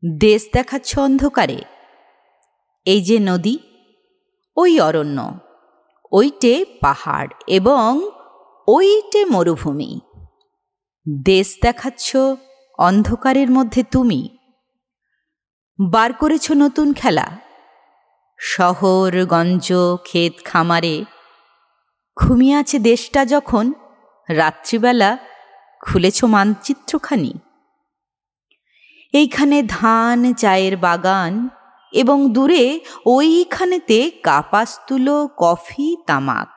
দেশ দেখাচ্ছ অন্ধকারে। এই যে নদী, ওই অরণ্য, ওইটে পাহাড় এবং ওইটে মরুভূমি। দেশ দেখাচ্ছ অন্ধকারের মধ্যে তুমি। বার করেছ নতুন খেলা, শহর গঞ্জ ক্ষেত খামারে। ঘুমিয়ে আছে দেশটা যখন, রাত্রিবেলা খুলেছ মানচিত্রখানি। এইখানে ধান চায়ের বাগান এবং দূরে ওইখানেতে কাপাসতুলো কফি তামাক।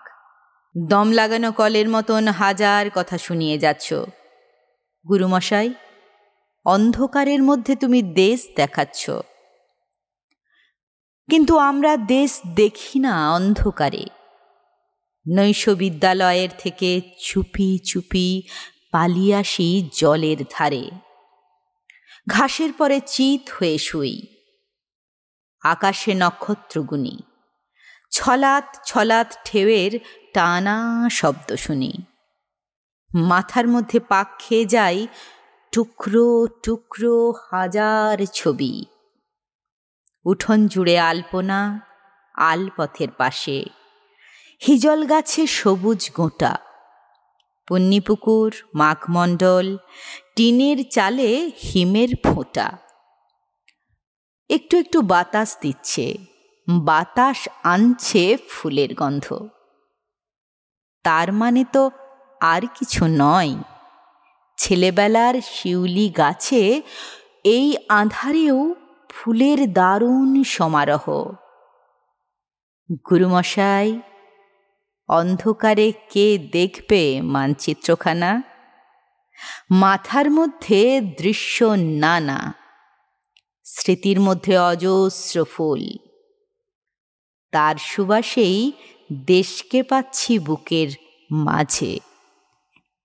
দম লাগানো কলের মতন হাজার কথা শুনিয়ে যাচ্ছ। গুরুমশাই, অন্ধকারের মধ্যে তুমি দেশ দেখাচ্ছ, কিন্তু আমরা দেশ দেখি না অন্ধকারে। নৈশ বিদ্যালয়ের থেকে চুপি চুপি পালিয়ে আসি জলের ধারে। ঘাসের পরে চিত হয়ে শুই, আকাশে নক্ষত্র গুনি। ছলাৎ ছলাৎ ঢেউয়ের টানা শব্দ শুনি। মাথার মধ্যে পাক খেয়ে যাই টুকরো টুকরো হাজার ছবি। উঠোন জুড়ে আলপনা, আলপথের পাশে হিজল গাছে সবুজ গোটা। পুণ্যিপুকুর, মাঘমণ্ডল, টিনের চালে হিমের ফোঁটা। একটু একটু বাতাস দিচ্ছে, বাতাস আনছে ফুলের গন্ধ। তার মানে তো আর কিছু নয়, ছেলেবেলার শিউলি গাছে এই আঁধারেও ফুলের দারুণ সমারোহ। গুরুমশাই, অন্ধকারে কে দেখবে মানচিত্রখানা? মাথার মধ্যে দৃশ্য নানা, স্মৃতির মধ্যে অজস্র ফুল। তার সুবাসেই দেশকে পাচ্ছি বুকের মাঝে।